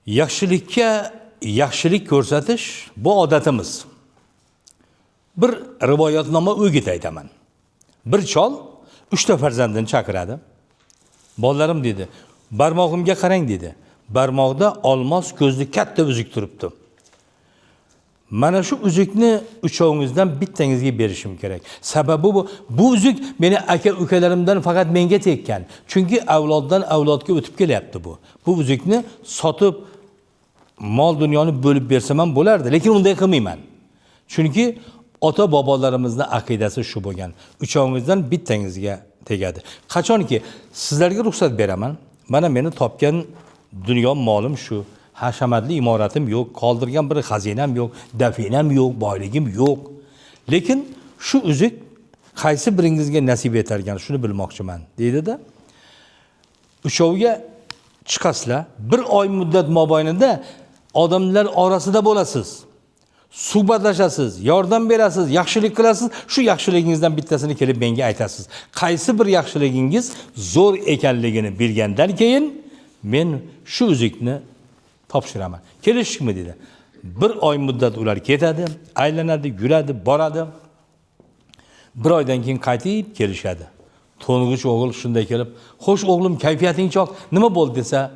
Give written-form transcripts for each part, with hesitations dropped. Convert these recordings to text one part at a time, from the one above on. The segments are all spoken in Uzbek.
Yaxshilikka yaxshilik ko'rsatish bu odatimiz. Bir rivoyatnoma o'git aytaman. Bir chol 3 ta farzandini chaqiradi. Bolalarim dedi, barmog'imga qarang dedi. Barmoqda olmos ko'zli katta uzuk turibdi. Mana shu uzukni uchovingizdan bittangizga berishim kerak. Sababi bu uzuk meni aka-ukalarimdan faqat menga tekkan. Chunki avloddan avlodga o'tib kelyapti bu. Bu uzukni sotib mol dunyoni bo'lib bersam ham bo'lardi, lekin unday qilmayman. Chunki ota bobolarimizning aqidasi shu bo'lgan. Uchovingizdan bittangizga tegadi. Qachonki sizlarga ruxsat beraman, mana meni topgan dunyo molim shu. Hashamatli imoratim yo'q, qoldirgan bir xazinam yo'q, dafinam yo'q, boyligim yo'q. Lekin shu uzuk qaysi biringizga nasib etarkan, shuni bilmoqchiman, deydi-da. Uchoviga chiqasizlar, bir oy muddat mobaynida odamlar orasida bo'lasiz. Suhbatlashasiz, yordam berasiz, yaxshilik qilasiz. Shu yaxshiligingizdan bittasini kelib menga aytasiz. Qaysi bir yaxshiligingiz zo'r ekanligini bilgandan keyin men shu uzukni topshiraman. Kelishikmi dedi. Bir oy muddat ular ketadi, aylanadi, yuradi, boradi. Bir oydan keyin qaytib kelishadi. To'ng'ich o'g'il shunday kelib, "Xo'sh o'g'lim, kayfiyating choq, nima bo'ldi?" desa,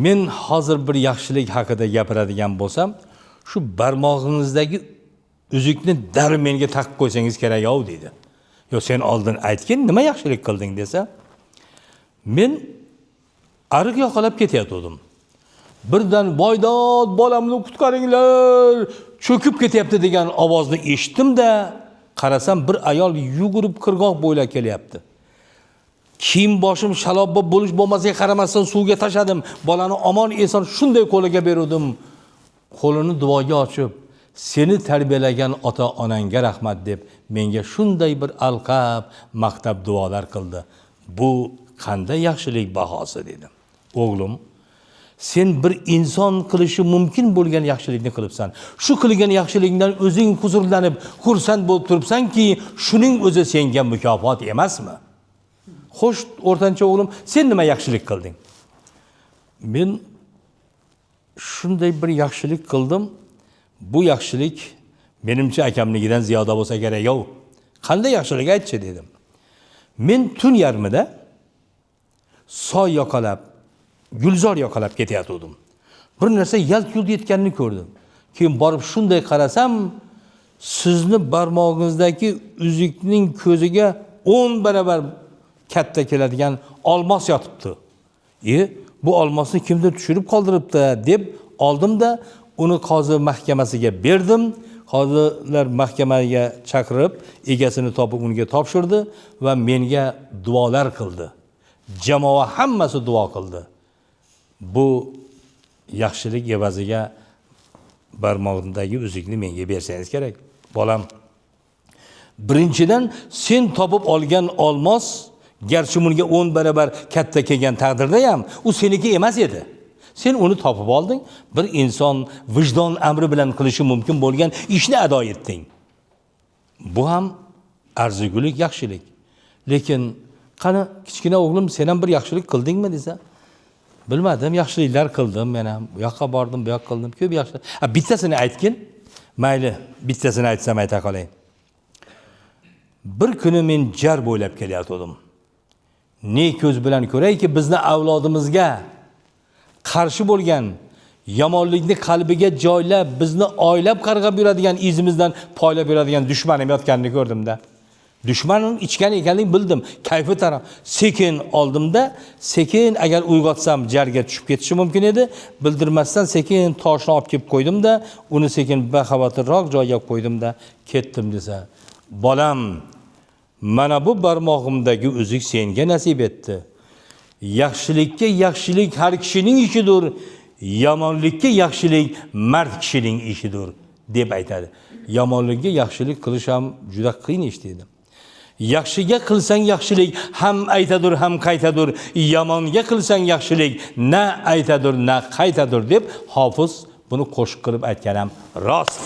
"Men hozir bir yaxshilik haqida gapiradigan bo'lsam, shu barmog'ingizdagi uzukni darrov menga taqib qo'ysangiz kerak-ov" dedi. "Yo, sen oldin aytgin, nima yaxshilik qilding?" desa, "Men ariq yoqalab ketayotgandim. Birdan voydod bolamni qutqaringlar, cho'kib ketyapti degan ovozni eshitdim-da, qarasam bir ayol yugurib qirg'oq bo'ylab kelyapti. Kiyim boshim shalobba bo'lish bo'lmasiga qaramasdan suvga tashladim. Bolani omon eson shunday qo'liga berdim. Qo'lini duoga ochib, seni tarbiyalagan ota-onangga rahmat deb menga shunday bir alqab, maqtab duolar qildi. Bu qanday yaxshilik bahosi?" dedi. "O'g'lim, sen bir inson qilishi mumkin bo'lgan yaxshilikni qilibsan. Shu qilgan yaxshilikdan o'zing huzurlanib, xursand bo'lib turibsanki, shuning o'zi senga mukofot emasmi? Xo'sh, o'rtancha o'g'lim, sen nima yaxshilik qilding?" "Men shunday bir yaxshilik qildim. Bu yaxshilik menimcha akamnikidan ziyoda bo'lsa kerak-ov. Qanday yaxshilik aytchi?" dedim. "Men tun yarmida soy yoqalab, gulzor yoqalab ketayotgandim. Bir narsa yalt-yult etganini ko'rdim. Keyin borib shunday qarasam, sizni barmog'ingizdagi uzukning ko'ziga 10 barobar katta keladigan olmos yotibdi. Bu olmosni kimdir tushirib qoldiribdi deb oldim-da, uni qozi mahkamasiga berdim. Qozilar mahkamaga chaqirib, egasini topib unga topshirdi va menga duolar qildi. Jamoa hammasi duo qildi. Bu yaxshilik evaziga barmog'imdagi uzukni menga bersangiz kerak. Bolam, birinchidan sen topib olgan olmos garchi bunga 10 barobar katta kelgan taqdirda ham u seniki emas edi. Sen uni topib olding, bir inson vijdon amri bilan qilishi mumkin bo'lgan ishni ado etding. Bu ham arzigulik yaxshilik. Lekin qani kichkina o'g'lim, sen ham bir yaxshilik qildingmi desa, bilmadim, yaxshiliklar qildim, men ham bu yoqqa bordim, bu yoqqa qildim, ko'p yaxshilik. Bittasini aytgin. Mayli, bittasini aytsam ayta qolay. Bir kuni men jar bo'ylab kelyotgandim. Ne ko'z bilan ko'rayki, bizni avlodimizga qarshi bo'lgan, yomonlikni qalbiga joylab, bizni oylab qarg'ab yuradigan, izimizdan poylab yuradigan dushmanim yotganini ko'rdim-da. Dushmanim ichgan ekanligini bildim. Kayfi taraf. Sekin oldimda, sekin agar uyg'otsam jarga tushib ketishi mumkin edi. Bildirmasdan sekin toshni olib kelib qo'ydim-da, uni sekin baxavotirroq joyga qo'ydim-da, ketdim desa, "Bolam, mana bu barmog'imdagi uzuk senga nasib etdi. Yaxshilikka yaxshilik har kishining ishidir, yomonlikka yaxshilik mard kishining ishidir" deb aytadi. Yomonlikka yaxshilik qilish ham juda qiyin ish dedi. Yaxshiga qilsang yaxshilik ham aytadir, ham qaytadir. Yomonga qilsang yaxshilik na aytadir, na qaytadir deb Hofiz buni qo'shiq qilib aytgan ham rost.